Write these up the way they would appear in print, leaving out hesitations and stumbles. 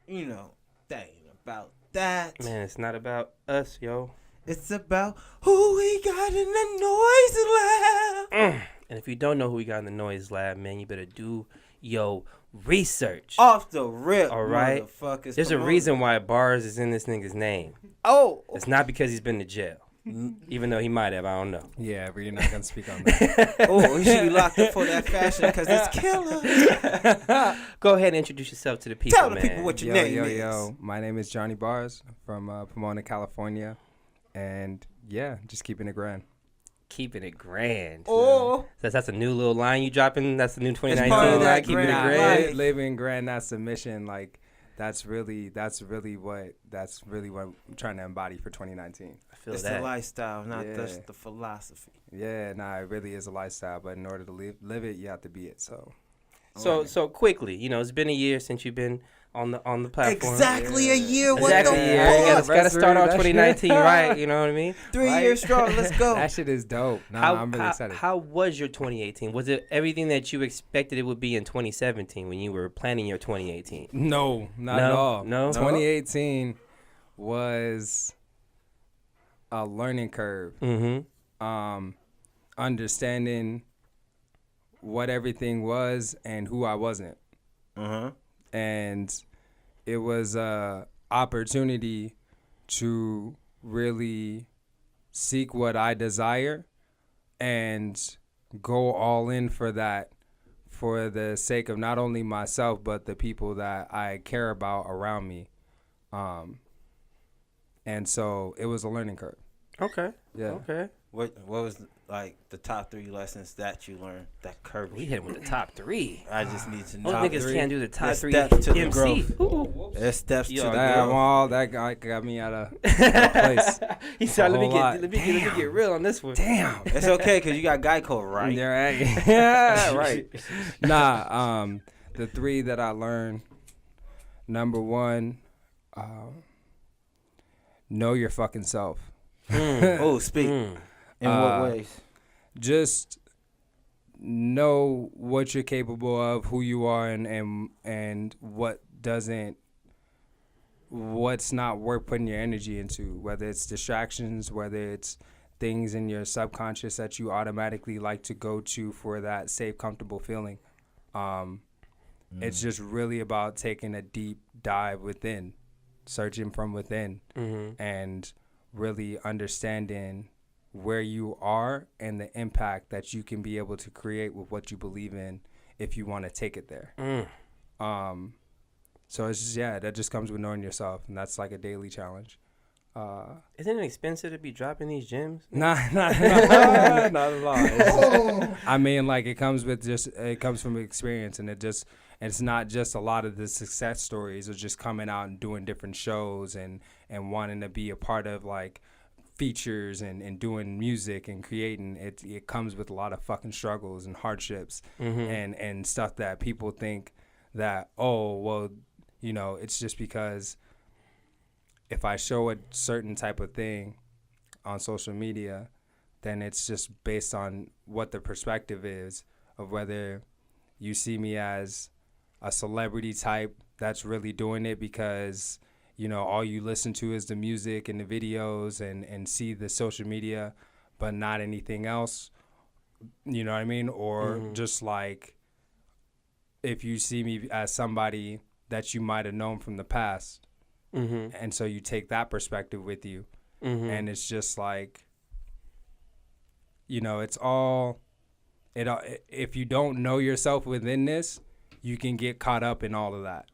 you know, that ain't about that. Man, it's not about us, yo. It's about who we got in the noise lab. And if you don't know who we got in the noise lab, man, you better do your research. Off the rip, all right? motherfuckers. There's a reason why Bars is in this nigga's name. Oh. It's not because he's been to jail. Even though he might have, I don't know. Yeah, but you're not going to speak on that. Oh, he should be locked up for that fashion because it's killer. Go ahead and introduce yourself to the people, Tell the man. people what your name is. Yo, my name is Jonnie Bars from Pomona, California. And, yeah, just keeping it grand. Keeping it grand. Oh. That's a new little line you dropping? That's the new 2019 part of line, that keeping it grand grand? life. Living grand, that's the mission. Like, that's really what I'm trying to embody for 2019. I feel It's that. the lifestyle, not just the philosophy. Yeah, nah, it really is a lifestyle, but in order to live it, you have to be it. So quickly, you know, it's been a year since you've been on the platform. Exactly a year. What Exactly the a year. You fuck? gotta start off 2019 right. You know what I mean? 3 Right? years strong. Let's go. That shit is dope. Nah, I'm really excited. How was your 2018? Was it everything that you expected it would be in 2017 when you were planning your 2018? No, not at all. No? 2018 was a learning curve. Mm-hmm. Understanding what everything was and who I wasn't. Uh-huh. And it was a opportunity to really seek what I desire and go all in for that, for the sake of not only myself but the people that I care about around me. And so it was a learning curve. Okay. Yeah. Okay. What was like the top 3 lessons that you learned that curved We you? hit him with the top 3. I just need to Those know. niggas can't do the top There's 3 steps to the MC. growth. Ooh. There's steps to Yo, the That growth. that guy got me out of place. He said, let me lot. get real on this one. Damn. It's okay because you got Geico right. Yeah, right. Yeah, right. Nah, the 3 that I learned, number 1, know your fucking self. Oh, speak. In what ways? Just know what you're capable of, who you are, and what's not worth putting your energy into, whether it's distractions, whether it's things in your subconscious that you automatically like to go to for that safe, comfortable feeling. It's just really about taking a deep dive within, searching from within, and really understanding where you are and the impact that you can be able to create with what you believe in if you want to take it there. So it's just, that just comes with knowing yourself, and that's like a daily challenge. Isn't it expensive to be dropping these gems? Not at all. I mean, like, it comes from experience, and it's not just a lot of the success stories of just coming out and doing different shows and wanting to be a part of like features and doing music and creating. It comes with a lot of fucking struggles and hardships and stuff that people think that, oh, well, you know, it's just because if I show a certain type of thing on social media, then it's just based on what the perspective is of whether you see me as a celebrity type that's really doing it because, you know, all you listen to is the music and the videos and see the social media, but not anything else. You know what I mean? Or just like if you see me as somebody that you might have known from the past, and so you take that perspective with you, and it's just like, you know, it's all, if you don't know yourself within this, you can get caught up in all of that.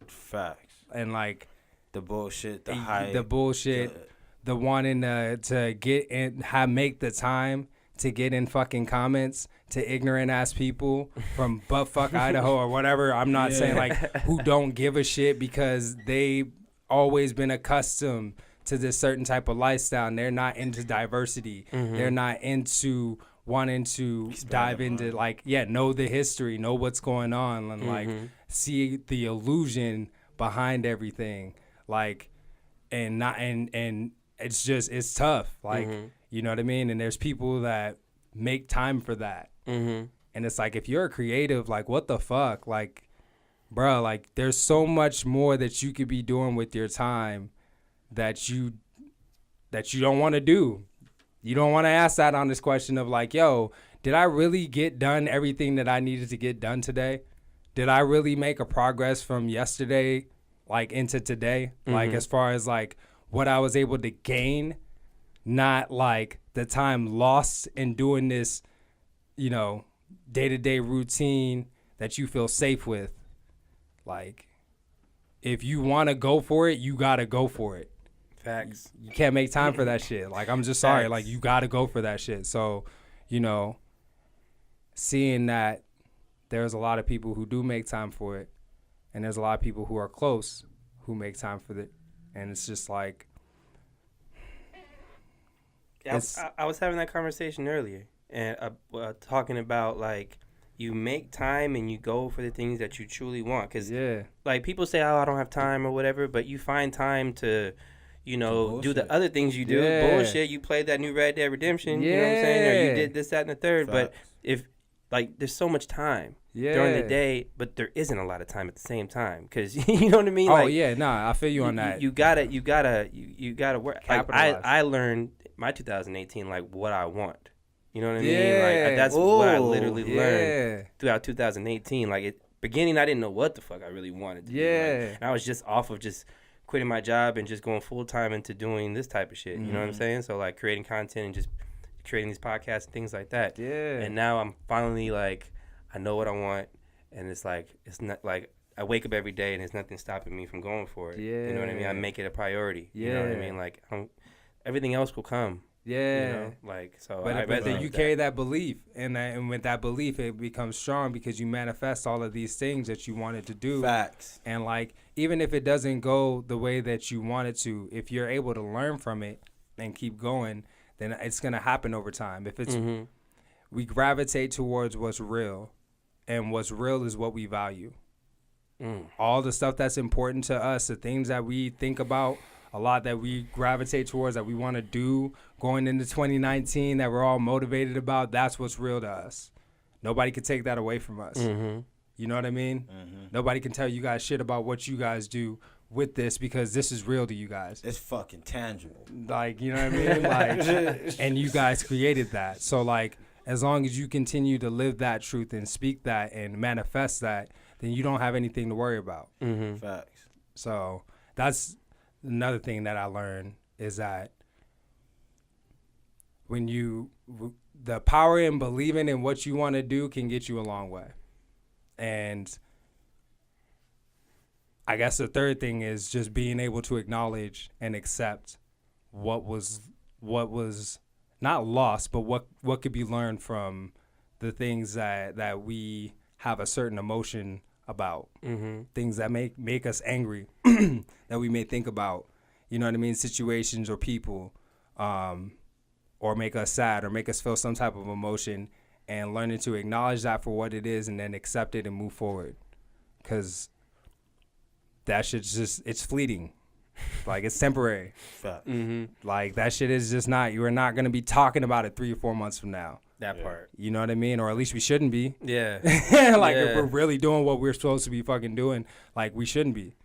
Facts. And like The bullshit, the hype. the bullshit, the wanting to get in, make the time to get in fucking comments to ignorant ass people from buttfuck Idaho or whatever. I'm not saying like who don't give a shit because they always been accustomed to this certain type of lifestyle and they're not into diversity. They're not into wanting to dive into like, know the history, know what's going on, and like see the illusion behind everything. Like, and it's just, it's tough. Like, you know what I mean? And there's people that make time for that. And it's like, if you're a creative, like, what the fuck? Like, bro, like there's so much more that you could be doing with your time that you don't want to do. You don't want to ask that on this question of like, yo, did I really get done everything that I needed to get done today? Did I really make a progress from yesterday, like into today? Like as far as like what I was able to gain, not like the time lost in doing this, you know, day-to-day routine that you feel safe with. Like, if you want to go for it, you got to go for it. Facts. You can't make time for that shit. Like, I'm just sorry. Facts. Like, you got to go for that shit. So, you know, seeing that there's a lot of people who do make time for it, and there's a lot of people who are close who make time for it. And it's just like... I was having that conversation earlier, and talking about, like, you make time and you go for the things that you truly want. Because, like, people say, oh, I don't have time or whatever, but you find time to... you know, do the other things you do. Bullshit, you played that new Red Dead Redemption, you know what I'm saying? Or you did this, that, and the third. Facts. But if, like, there's so much time during the day, but there isn't a lot of time at the same time. Because, you know what I mean? Oh, like, yeah, nah, I feel you on that. You gotta work. Like, I learned my 2018, like, what I want. You know what I mean? Like, that's what I literally learned throughout 2018. Like, beginning, I didn't know what the fuck I really wanted to do. Like, and I was just off of just... quitting my job and just going full time into doing this type of shit. You know what I'm saying? So like creating content and just creating these podcasts and things like that. Yeah. And now I'm finally like, I know what I want, and it's like it's not like I wake up every day and there's nothing stopping me from going for it. Yeah. You know what I mean? I make it a priority. Yeah. You know what I mean? Like everything else will come. Yeah. You know? Like so. But then you carry that belief, and with that belief, it becomes strong because you manifest all of these things that you wanted to do. Facts. And like, even if it doesn't go the way that you want it to, if you're able to learn from it and keep going, then it's gonna happen over time. If it's we gravitate towards what's real, and what's real is what we value. All the stuff that's important to us, the things that we think about a lot, that we gravitate towards, that we want to do going into 2019, that we're all motivated about, that's what's real to us. Nobody can take that away from us. You know what I mean? Nobody can tell you guys shit about what you guys do with this, because this is real to you guys. It's fucking tangible. Like, you know what I mean? Like, and you guys created that. So like, as long as you continue to live that truth and speak that and manifest that, then you don't have anything to worry about. Facts. So that's another thing that I learned, is that when the power in believing in what you want to do can get you a long way. And I guess the third thing is just being able to acknowledge and accept what was not lost, but what could be learned from the things that we have a certain emotion about. Things that make us angry, that we may think about, you know what I mean, situations or people, or make us sad or make us feel some type of emotion, and learning to acknowledge that for what it is and then accept it and move forward. Because that shit's just, it's fleeting. Like, it's temporary. Like, that shit is just not, you are not going to be talking about it 3 or 4 months from now. That part. You know what I mean? Or at least we shouldn't be. Yeah. Like, if we're really doing what we're supposed to be fucking doing, like, we shouldn't be.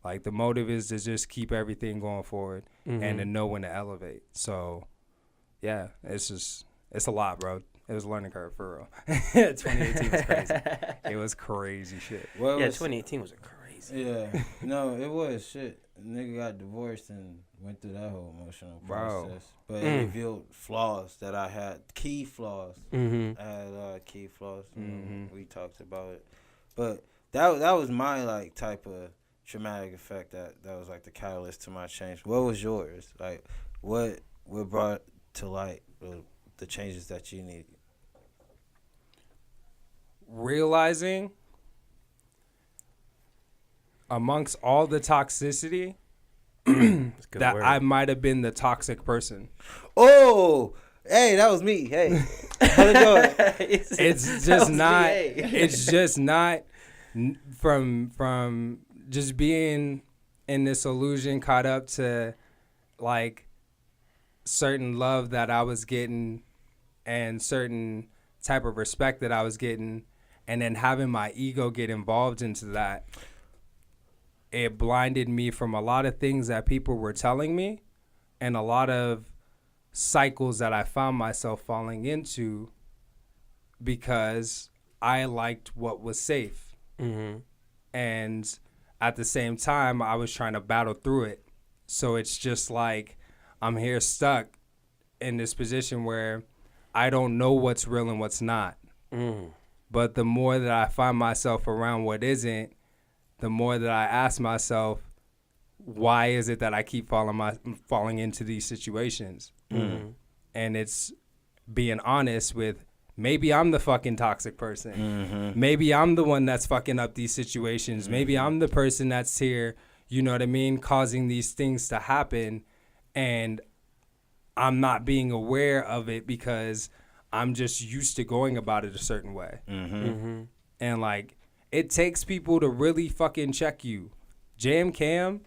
Like, the motive is to just keep everything going forward and to know when to elevate. So, yeah, it's a lot, bro. It was a learning curve, for real. 2018 was crazy. It was crazy shit. Well, 2018 was crazy. Yeah. No, it was shit. Nigga got divorced and went through that whole emotional process. But it revealed flaws that I had, key flaws. I had key flaws. We talked about it. But that was my, like, type of traumatic effect that was, like, the catalyst to my change. What was yours? Like, what brought to light the changes that you need? Realizing amongst all the toxicity that I might have been the toxic person. Oh, hey, that was me. Hey, how's it going? It's just not. It's just not from just being in this illusion, caught up to like certain love that I was getting and certain type of respect that I was getting, and then having my ego get involved into that, it blinded me from a lot of things that people were telling me and a lot of cycles that I found myself falling into because I liked what was safe. Mm-hmm. And at the same time, I was trying to battle through it. So it's just like I'm here stuck in this position where I don't know what's real and what's not. Mm. But the more that I find myself around what isn't, the more that I ask myself, why is it that I keep falling into these situations? Mm. And it's being honest with, maybe I'm the fucking toxic person. Mm-hmm. Maybe I'm the one that's fucking up these situations. Mm-hmm. Maybe I'm the person that's here, you know what I mean, causing these things to happen. And I'm not being aware of it because I'm just used to going about it a certain way. Mm-hmm. Mm-hmm. And like, it takes people to really fucking check you. Jam Cam,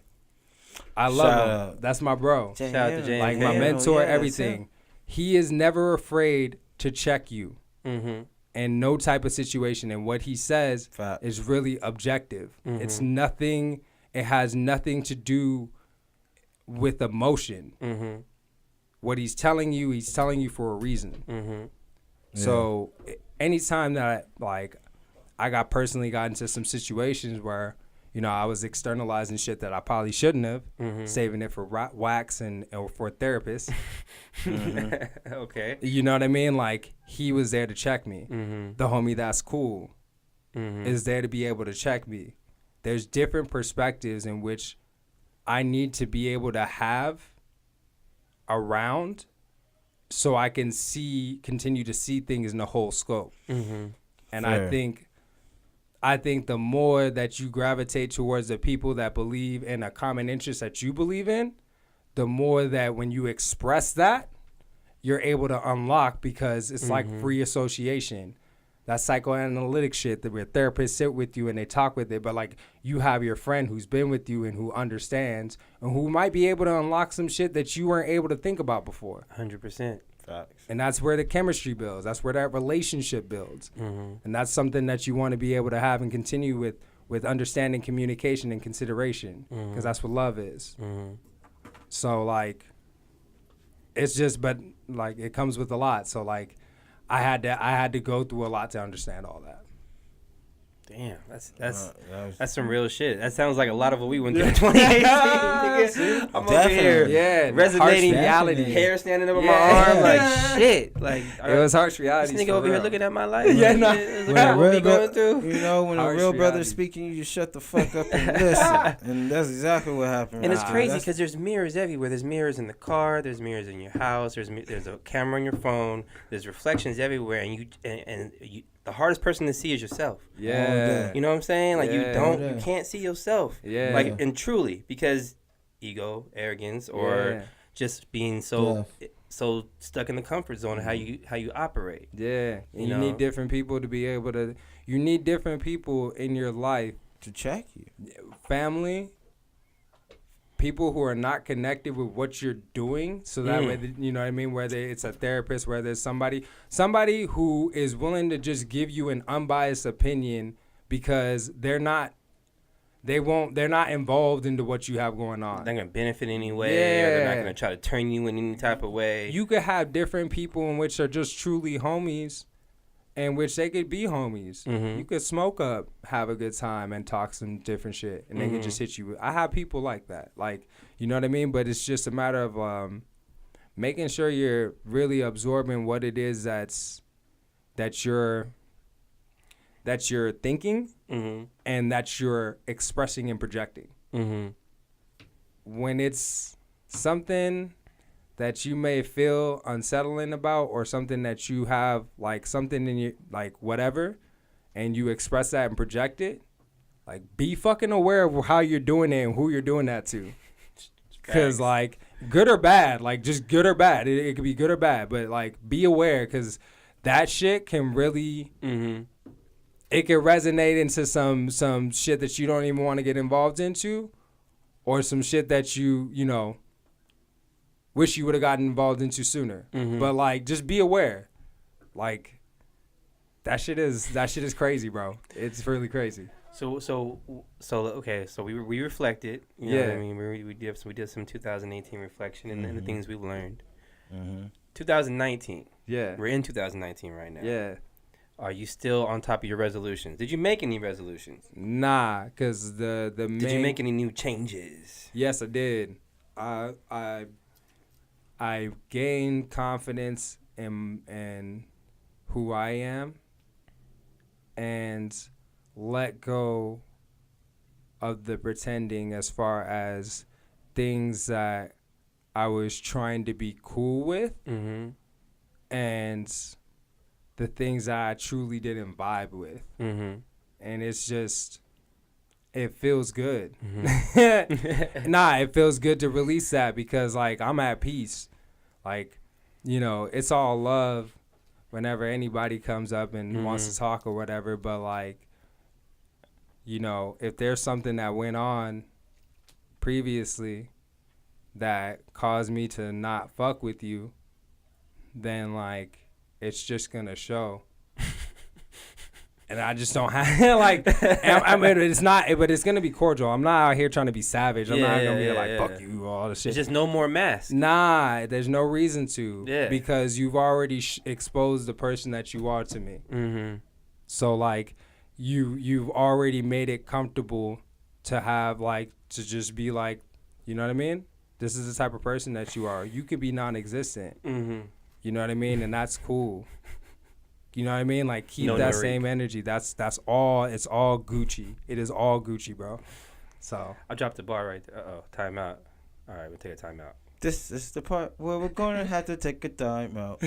I love him. That's my bro. Shout out to Jam. Like my mentor, everything. He is never afraid to check you. Mm-hmm. In no type of situation, and what he says is really objective. Mm-hmm. It's nothing. It has nothing to do with emotion. Mm-hmm. What he's telling you for a reason. Mm-hmm. Yeah. So anytime that I got into some situations where, you know, I was externalizing shit that I probably shouldn't have, saving it for wax or for a therapist. Mm-hmm. Okay. You know what I mean? Like, he was there to check me. Mm-hmm. The homie that's cool is there to be able to check me. There's different perspectives in which I need to be able to have around so I can continue to see things in the whole scope. Mm-hmm. And fair. I think the more that you gravitate towards the people that believe in a common interest that you believe in, the more that when you express that, you're able to unlock, because it's like free association. That psychoanalytic shit that where therapists sit with you and they talk with it, but like you have your friend who's been with you and who understands and who might be able to unlock some shit that you weren't able to think about before. 100%. Facts. And that's where the chemistry builds. That's where that relationship builds. Mm-hmm. And that's something that you want to be able to have and continue with understanding, communication, and consideration, because that's what love is. Mm-hmm. So like, it's just, but like it comes with a lot. So like, I had to go through a lot to understand all that. Damn, that's some real shit. That sounds like a lot of what we went through in 2018. I'm over here, resonating reality, hair standing up on my arm, like shit. Like it was harsh reality. This nigga over here looking at my life. Yeah, no. What we going through? You know, when a real brother's speaking, you just shut the fuck up and listen. And that's exactly what happened. And it's crazy because there's mirrors everywhere. There's mirrors in the car. There's mirrors in your house. There's a camera on your phone. There's reflections everywhere, and you. The hardest person to see is yourself. Yeah. You know what I'm saying? Like you can't see yourself. Yeah. Like, and truly, because ego, arrogance, or just being so stuck in the comfort zone of how you operate. Yeah. And you need different people to be able to. You need different people in your life to check you. Family. People who are not connected with what you're doing, so that way, you know what I mean, whether it's a therapist, whether it's somebody who is willing to just give you an unbiased opinion, because they're not involved into what you have going on. They're not gonna benefit in any way. Yeah. Or they're not gonna try to turn you in any type of way. You could have different people in which are just truly homies, in which they could be homies. Mm-hmm. You could smoke up, have a good time, and talk some different shit, and they could just hit you. I have people like that, like, you know what I mean? But it's just a matter of making sure you're really absorbing what it is that you're thinking and that you're expressing and projecting. Mm-hmm. When it's something that you may feel unsettling about, or something that you have, like something in your, like whatever, and you express that and project it, like be fucking aware of how you're doing it and who you're doing that to. Because like good or bad, like just good or bad, it could be good or bad, but like be aware, because that shit can really, it can resonate into some shit that you don't even want to get involved into, or some shit that you know, wish you would have gotten involved into sooner. But like, just be aware. Like, that shit is crazy, bro. It's really crazy. So okay. So we reflected. You know what I mean? We did some 2018 reflection and the things we learned. 2019. Yeah. We're in 2019 right now. Yeah. Are you still on top of your resolutions? Did you make any resolutions? Nah, cause the Did you make any new changes? Yes, I did. I gained confidence in who I am and let go of the pretending as far as things that I was trying to be cool with and the things that I truly didn't vibe with. And it's just, it feels good. It feels good to release that because, like, I'm at peace. Like, you know, it's all love whenever anybody comes up and wants to talk or whatever. But, like, you know, if there's something that went on previously that caused me to not fuck with you, then, like, it's just going to show. And I just don't have, like, I mean, it's not, but it's going to be cordial. I'm not out here trying to be savage. I'm not going to be like, fuck you, all this shit. It's just no more masks. Nah, there's no reason to. Yeah. Because you've already exposed the person that you are to me. So, like, you've already made it comfortable to have, like, to just be like, you know what I mean? This is the type of person that you are. You could be non-existent. You know what I mean? And that's cool. You know what I mean? Like, keep that same energy. That's all. It's all Gucci. It is all Gucci, bro. So I dropped the bar right there. Uh-oh. Time out. All right, we'll take a time out. This is the part where we're going to have to take a time out.